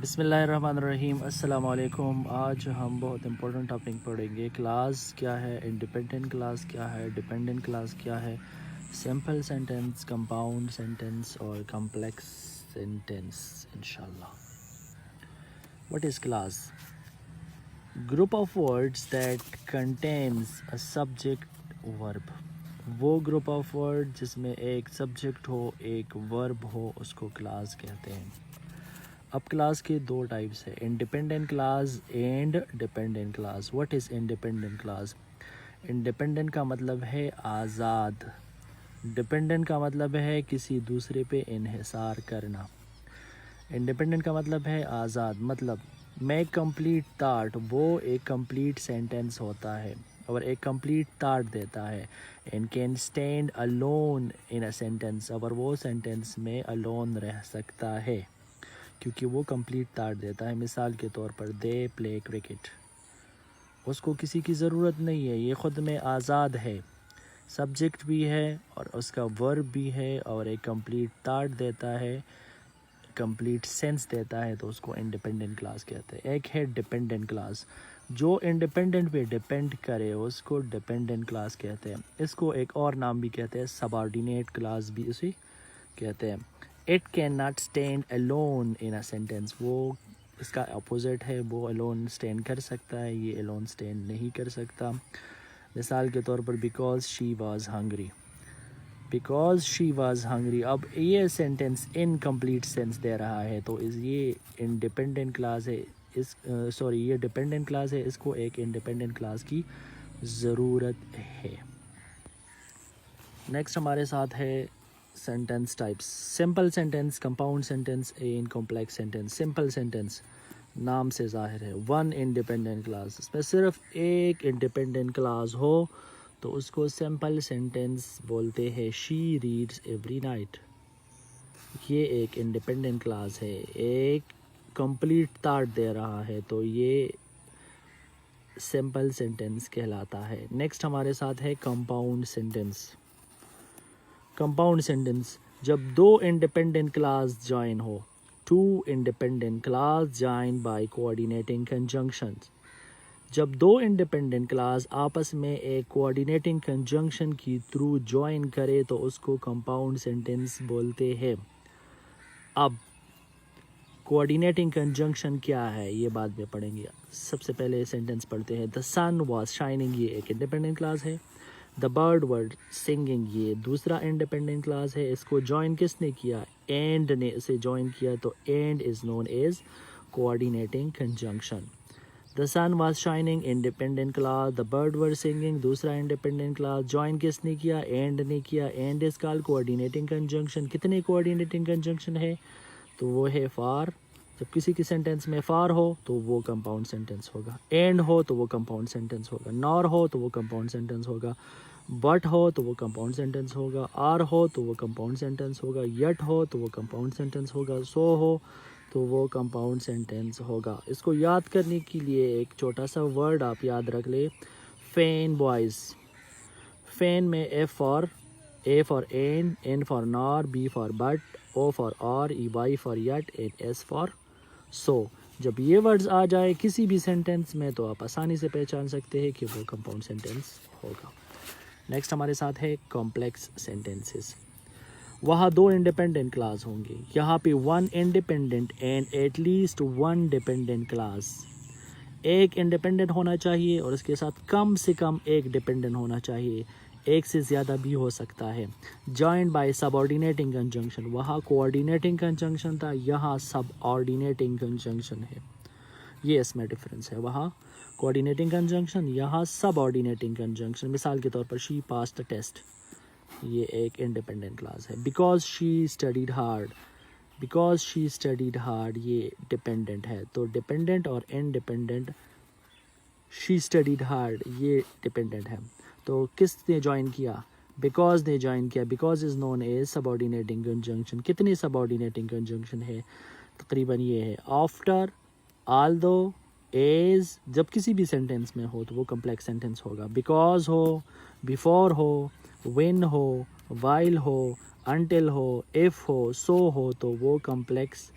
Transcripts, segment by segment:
بسم اللہ الرحمن الرحیم. السلام علیکم. آج ہم بہت امپورٹنٹ ٹاپک پڑھیں گے. کلاس کیا ہے، انڈیپینڈنٹ کلاس کیا ہے، ڈیپینڈنٹ کلاس کیا ہے، سمپل سینٹنس، کمپاؤنڈ سینٹنس اور کمپلیکس سینٹنس انشاءاللہ. What is class? Group of words that contains a subject verb. وہ گروپ آف ورڈ جس میں ایک سبجیکٹ ہو ایک ورب ہو اس کو کلاس کہتے ہیں. اب کلاس کے دو ٹائپس ہیں، independent class and dependent class. What is independent class? Independent کا مطلب ہے آزاد، ڈیپینڈنٹ کا مطلب ہے کسی دوسرے پہ انحصار کرنا. انڈیپینڈنٹ کا مطلب ہے آزاد، مطلب میں کمپلیٹ تھاٹ، وہ ایک کمپلیٹ سینٹنس ہوتا ہے اور ایک کمپلیٹ تھاٹ دیتا ہے. And can stand alone in a sentence، اور وہ سینٹنس میں alone رہ سکتا ہے کیونکہ وہ کمپلیٹ تھاٹ دیتا ہے. مثال کے طور پر دے پلے کرکٹ، اس کو کسی کی ضرورت نہیں ہے، یہ خود میں آزاد ہے، سبجیکٹ بھی ہے اور اس کا ورب بھی ہے اور ایک کمپلیٹ تھاٹ دیتا ہے، کمپلیٹ سینس دیتا ہے، تو اس کو انڈیپینڈنٹ کلاس کہتے ہیں. ایک ہے ڈیپینڈنٹ کلاس، جو انڈیپینڈنٹ پہ ڈیپینڈ کرے اس کو ڈیپینڈنٹ کلاس کہتے ہیں. اس کو ایک اور نام بھی کہتے ہیں، سب آرڈینیٹ کلاس بھی اسے کہتے ہیں. It can not stand alone in a sentence، وہ اس کا اپوزٹ ہے، وہ alone اسٹینڈ کر سکتا ہے، یہ alone اسٹینڈ نہیں کر سکتا. مثال کے طور پر because she was hungry, because she was hungry. اب یہ سینٹنس انکمپلیٹ سینس دے رہا ہے تو یہ انڈیپینڈنٹ کلاس ہے، یہ ڈیپینڈنٹ کلاس ہے، اس کو ایک انڈیپینڈنٹ کلاس کی ضرورت ہے. نیکسٹ ہمارے ساتھ ہے sentence types. Simple sentence, compound sentence and complex sentence. Simple sentence نام سے ظاہر ہے، ون انڈیپینڈنٹ کلاس، اس میں صرف ایک انڈیپینڈنٹ کلاس ہو تو اس کو سمپل سینٹنس بولتے ہیں. شی ریڈس ایوری نائٹ، یہ ایک انڈیپینڈنٹ کلاس ہے، ایک کمپلیٹ تھاٹ دے رہا ہے تو یہ سمپل سینٹنس کہلاتا ہے. نیکسٹ ہمارے ساتھ ہے کمپاؤنڈ سینٹنس. کمپاؤنڈ سینٹنس جب دو انڈیپینڈنٹ کلاس جوائن ہو، two independent clause join by coordinating conjunctions. جب دو انڈیپینڈنٹ کلاس آپس میں ایک کوآرڈینیٹنگ کنجنکشن کی تھرو جوائن کرے تو اس کو کمپاؤنڈ سینٹنس بولتے ہیں. اب کوآرڈینیٹنگ کنجنکشن کیا ہے یہ بعد میں پڑھیں گے، سب سے پہلے سینٹنس پڑھتے ہیں. دا سن واز شائننگ، یہ ایک انڈیپینڈنٹ کلاس ہے. دا برڈ ورڈ سنگنگ، یہ دوسرا انڈیپینڈنٹ کلاس ہے. اس کو جوائن کس نے کیا؟ اینڈ نے اسے جوائن کیا، تو and is known as coordinating conjunction. The sun was shining independent clause, the bird were singing دوسرا انڈیپینڈنٹ کلاس. جوائن کس نے کیا؟ اینڈ نے کیا. And is called coordinating conjunction. کتنے کوآرڈینیٹنگ کنجنکشن ہے؟ تو وہ ہے فار. جب کسی کی سینٹنس میں فار ہو تو وہ کمپاؤنڈ سینٹنس ہوگا، اینڈ ہو تو وہ کمپاؤنڈ سینٹنس ہوگا، نار ہو تو وہ کمپاؤنڈ سینٹنس ہوگا، بٹ ہو تو وہ کمپاؤنڈ سینٹنس ہوگا، آر ہو تو وہ کمپاؤنڈ سینٹنس ہوگا، یٹ ہو تو وہ کمپاؤنڈ سینٹنس ہوگا، سو ہو تو وہ کمپاؤنڈ سینٹنس ہوگا. اس کو یاد کرنے کے لیے ایک چھوٹا سا ورڈ آپ یاد رکھ لیں، فین بوائز. فین میں F for, A for and, N for nor, B for but, O for or, E Y for yet, and S for so. جب یہ ورڈز آ جائے کسی بھی سینٹنس میں تو آپ آسانی سے پہچان سکتے ہیں کہ وہ کمپاؤنڈ سینٹنس ہوگا. نیکسٹ ہمارے ساتھ ہے کمپلیکس سینٹنسز. وہاں دو انڈیپینڈنٹ کلاس ہوں گے، یہاں پہ one independent and at least one dependent class. ایک انڈیپینڈنٹ ہونا چاہیے اور اس کے ساتھ کم سے کم ایک ڈیپینڈنٹ ہونا چاہیے، ایک سے زیادہ بھی ہو سکتا ہے. جوائنڈ بائی سب آرڈینیٹنگ کنجنکشن، وہاں کوآرڈینیٹنگ کنجنکشن تھا، یہاں سب آرڈینیٹنگ کنجنکشن ہے. یہ اس میں ڈفرینس ہے، وہاں کوآرڈینیٹنگ کنجنکشن، یہاں سب آرڈینیٹنگ کنجنکشن. مثال کے طور پر شی پاسڈ اے ٹیسٹ، یہ ایک انڈیپینڈنٹ کلاس ہے. Because she studied hard, because she studied hard یہ ڈیپینڈنٹ ہے. تو ڈیپینڈنٹ اور انڈیپینڈنٹ، شی اسٹڈیڈ ہارڈ یہ ڈیپینڈنٹ ہے. تو کس نے جوائن کیا؟ بیکاز نے جوائن کیا. Because is known as subordinating conjunction. کتنی سب آرڈینیٹنگ کنجنکشن ہے؟ تقریباً یہ ہے آفٹر، آل دو، ایز. جب کسی بھی سینٹنس میں ہو تو وہ کمپلیکس سینٹنس ہوگا. بیکاز ہو، بیفور ہو، وین ہو، وائل ہو، انٹل ہو، ایف ہو، سو ہو تو وہ کمپلیکس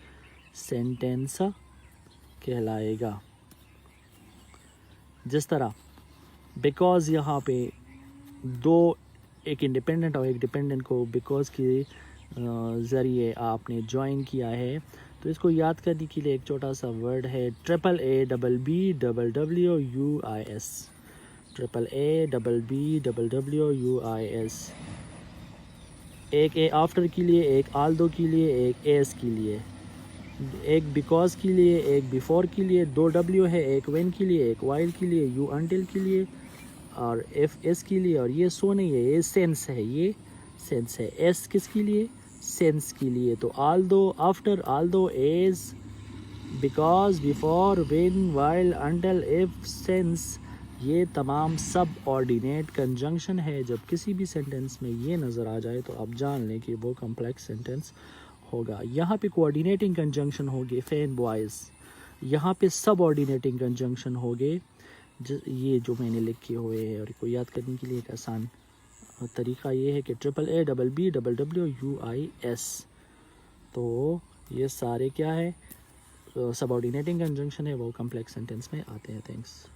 سینٹنس کہلائے گا. جس طرح بیکاز یہاں پہ دو ایک انڈیپینڈنٹ اور ایک ڈیپینڈنٹ کو بیکاز کے ذریعے آپ نے جوائن کیا ہے. تو اس کو یاد کرنے کے لیے ایک چھوٹا سا ورڈ ہے AABBWWUIS. AABBWWUIS. ایک اے آفٹر کے لیے, ایک آلدو کے لیے, ایک ایس کے لیے, ایک بیکاز کے لیے, ایک بیفور کے لیے, دو ڈبلیو ہے, ایک وین کے لیے, ایک وائل کے لیے, یو انٹل کے لیے اور ایف ایس کے لیے. اور یہ سو نہیں ہے, یہ سینس ہے, یہ سینس ہے. ایس کس کے لیے؟ سینس کے لیے. تو although, after, although, as, because, before, when, while, until, if, since, یہ تمام سب آرڈینیٹ کنجنکشن ہے. جب کسی بھی سینٹنس میں یہ نظر آ جائے تو آپ جان لیں کہ وہ کمپلیکس سینٹنس ہوگا. یہاں پہ کوآرڈینیٹنگ کنجنکشن ہوگی فین بوائز. یہاں پہ سب آرڈینیٹنگ کنجنکشن ہوگے یہ جو میں نے لکھے ہوئے ہیں. اور کو یاد کرنے کے لیے ایک آسان طریقہ یہ ہے کہ AABBWWUIS. تو یہ سارے کیا ہے؟ سب آرڈینیٹنگ کنجنکشن ہے, وہ کمپلیکس سینٹنس میں آتے ہیں. تھینکس.